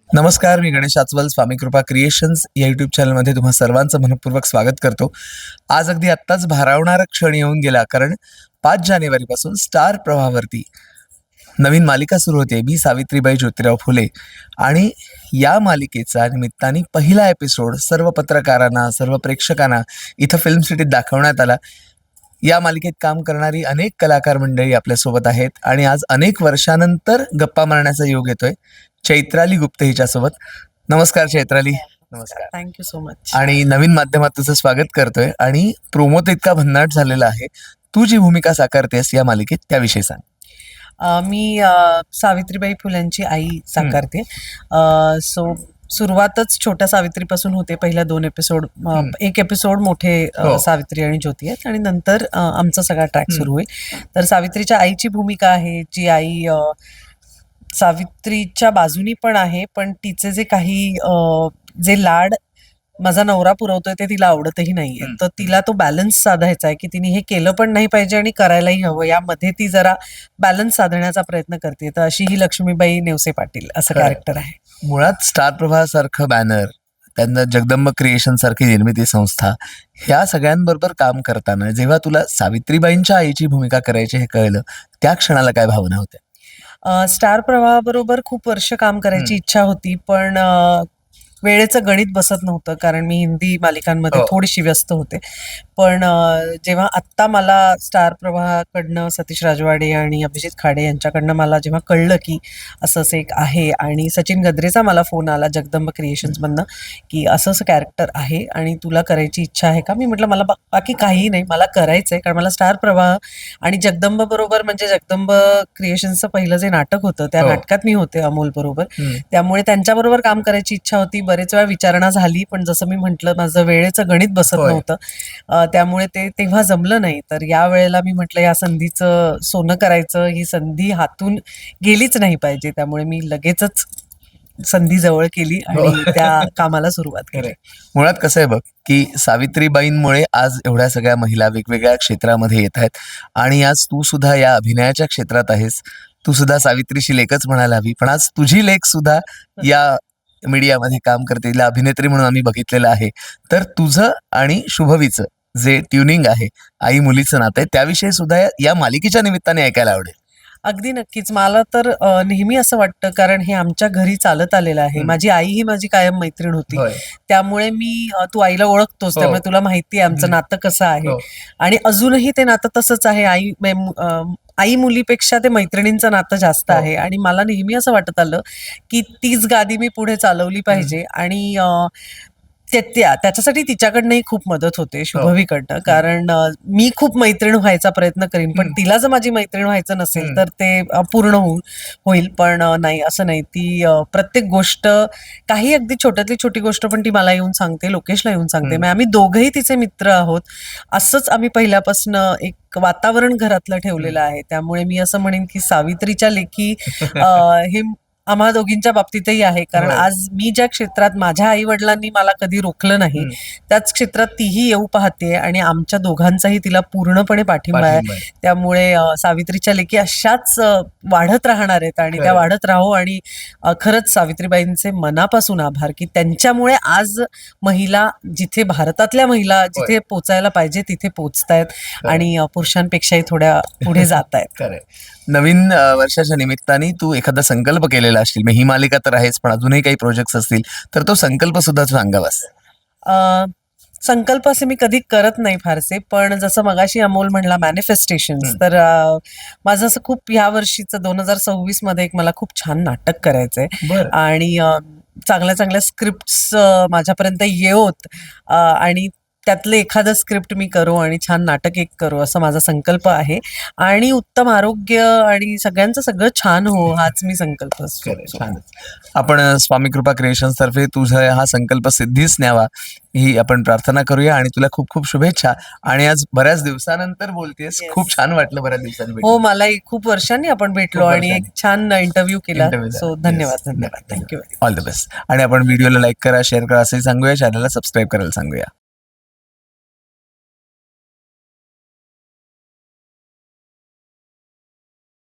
नमस्कार, मी गणेश आचवल. स्वामी कृपा क्रिएशन्स या यूट्यूब चॅनलमध्ये तुम्हा सर्वांचं मनपूर्वक स्वागत करतो. आज अगदी आत्ताच भारावणारा क्षण येऊन गेला, कारण 5 जानेवारीपासून स्टार प्रवाहावरती नवीन मालिका सुरू होते, मी सावित्रीबाई ज्योतिराव फुले. आणि या मालिकेचा निमित्ताने पहिला एपिसोड सर्व पत्रकारांना, सर्व प्रेक्षकांना इथं फिल्म सिटीत दाखवण्यात आला. या मालिकेत काम करणारी अनेक कलाकार मंडळी आपल्यासोबत आहेत आणि आज अनेक वर्षानंतर गप्पा मारण्याचा योग येतोय चैत्राली गुप्ते हिच्यासोबत. नमस्कार चैत्राली. नमस्कार. Thank you so much. आणि नवीन माध्यमात तुझं स्वागत करतोय आणि प्रोमो तर इतका भन्नाट झालेला आहे. तू जी भूमिका साकारतेस या मालिकेत त्याविषयी सांग. मी सावित्रीबाई फुल्यांची आई साकारते. सो सुरुवातच छोट्या सावित्रीपासून होते. पहिल्या 2 एपिसोड, एक एपिसोड मोठे सावित्री आणि ज्योती आहेत आणि नंतर आमचा सगळा ट्रॅक सुरू होईल. तर सावित्रीच्या आईची भूमिका आहे, जी आई सावित्रीच्या बाजूनी पण आहे, पण तिचे जे काही जे लाड माझा नवरा पुरवतोय ते तिला आवडतही नाहीये. तर तिला तो बॅलन्स साधायचा आहे की तिने हे केलं पण नाही पाहिजे आणि करायलाही हवं. यामध्ये ती जरा बॅलन्स साधण्याचा प्रयत्न करते. तर अशी ही लक्ष्मीबाई नेवसे पाटील असं कॅरेक्टर आहे. मुळात स्टार प्रवाहासारखं बॅनर, त्यांना जगदंब क्रिएशन सारखी निर्मिती संस्था, ह्या सगळ्यांबरोबर काम करताना जेव्हा तुला सावित्रीबाईंच्या आईची भूमिका करायची हे कळलं, त्या क्षणाला काय भावना होत्या? स्टार प्रवाहाबरोबर खूप वर्ष काम करायची इच्छा होती, पण वेळेचं गणित बसत नव्हतं, कारण मी हिंदी मालिकांमध्ये थोडीशी व्यस्त होते. पण जेव्हा आत्ता मला स्टार प्रवाहाकडनं सतीश राजवाडे आणि अभिजित खाडे यांच्याकडनं मला जेव्हा कळलं की असं असं एक आहे, आणि सचिन गद्रेचा मला फोन आला जगदंब क्रिएशन्समधनं की असं असं कॅरेक्टर आहे आणि तुला करायची इच्छा आहे का? मी म्हटलं मला बाकी काहीही नाही, मला करायचं आहे. कारण मला स्टार प्रवाह आणि जगदंब बरोबर, म्हणजे जगदंब क्रिएशन्सचं पहिलं जे नाटक होतं त्या नाटकात मी होते अमोल बरोबर, त्यामुळे त्यांच्याबरोबर काम करायची इच्छा होती. बरेच वेळा विचारणा झाली, पण जसं मी म्हटलं माझं वेळेचं गणित बसत नव्हतं, त्यामुळे ते तेव्हा जमलं नाही. तर या वेळेला मी म्हटलं या संधीचं सोनं करायचं, ही संधी हातून गेलीच नाही पाहिजे. त्यामुळे मी लगेचच संधी जवळ केली आणि त्या कामाला सुरुवात केली. मुळात कसं आहे बघ, की सावित्रीबाईंमुळे आज एवढ्या सगळ्या महिला वेगवेगळ्या क्षेत्रामध्ये येत आहेत आणि आज तू सुद्धा या अभिनयाच्या क्षेत्रात आहेस. तू सुद्धा सावित्रीची लेखच म्हणायला हवी, पण आज तुझी लेख सुद्धा या मीडियामध्ये काम करते, तिला अभिनेत्री म्हणून आम्ही बघितलेलं आहे. तर तुझं आणि शुभवीचं जे ट्युनिंग आहे, आई मुलीचं नातं आहे, त्याविषयी सुद्धा या मालिकेच्या निमित्ताने ऐकायला आवडेल. अगदी नक्कीच. मला तर नेहमी असं वाटतं, कारण हे आमच्या घरी चालत आलेलं आहे. माझी आई ही माझी कायम मैत्रीण होती. त्यामुळे तू आईला ओळखतोस, त्यामुळे तुला माहिती आहे आमचं नातं कसं आहे. आणि अजूनही ते नातं तसंच आहे. आई मुलीपेक्षा ते मैत्रिणींचं नातं जास्त आहे. आणि मला नेहमी असं वाटत आलं की तीच गादी मी पुढे चालवली पाहिजे. आणि त्याच्यासाठी तिच्याकडनंही खूप मदत होते, शुभवीकडनं. कारण मी खूप मैत्रीण व्हायचा प्रयत्न करीन, पण तिला जर माझी मैत्रीण व्हायचं नसेल तर ते अपूर्ण होईल. पण नाही, असं नाही. ती प्रत्येक गोष्ट, काही अगदी छोट्यातली छोटी गोष्ट पण ती मला येऊन सांगते, लोकेशला येऊन सांगते. आम्ही दोघंही तिचे मित्र आहोत. असंच आम्ही पहिल्यापासून एक वातावरण घरातलं ठेवलेलं आहे. त्यामुळे मी असं म्हणेन की सावित्रीच्या लेखी हे आम्हा दोघींच्या बाबतीतही आहे. कारण आज मी ज्या क्षेत्रात, माझ्या आई वडिलांनी मला कधी रोखलं नाही, त्याच क्षेत्रात तीही येऊ पाहते आणि आमच्या दोघांचाही तिला पूर्णपणे पाठिंबा आहे. त्यामुळे सावित्रीच्या लेखी अशाच वाढत राहणार आहेत आणि त्या वाढत राहो. आणि खरंच सावित्रीबाईंचे मनापासून आभार की त्यांच्यामुळे आज महिला, जिथे भारतातल्या महिला जिथे पोचायला पाहिजे तिथे पोचतायत आणि पुरुषांपेक्षाही थोड्या पुढे जात आहेत. नवीन वर्षाच्या निमित्ताने तू एखादा संकल्प केलेला असतील, ही मालिका तर आहेच, पण अजूनही काही प्रोजेक्ट असतील, तर तो संकल्प सुद्धा तू सांगावास. संकल्प असे मी कधी करत नाही फारसे, पण जसं मगाशी अमोल म्हणला मॅनिफेस्टेशन, तर माझं असं खूप ह्या वर्षीचं 2026 मध्ये एक मला खूप छान नाटक करायचंय आणि चांगल्या चांगल्या स्क्रिप्ट्स माझ्यापर्यंत येवोत आणि त्यातलं एखादं स्क्रिप्ट मी करू आणि छान नाटक एक करू, असा माझा संकल्प आहे. आणि उत्तम आरोग्य आणि सगळ्यांचं सगळं छान हो, हाच मी संकल्प असतो. आपण स्वामी कृपा क्रिएशन्स तर्फे तुझा हा संकल्प सिद्धीच न्यावा ही आपण प्रार्थना करूया आणि तुला खूप खूप शुभेच्छा. आणि आज बऱ्याच दिवसानंतर बोलतेस, खूप छान वाटलं बऱ्याच दिवसांनी. हो, मलाही खूप वर्षांनी आपण भेटलो आणि एक छान इंटरव्ह्यू केला. सो धन्यवाद. थँक्यू. All the best. आणि आपण व्हिडिओला लाईक करा, शेअर करा असंही सांगूया, चॅनलला सबस्क्राईब करायला सांगूया.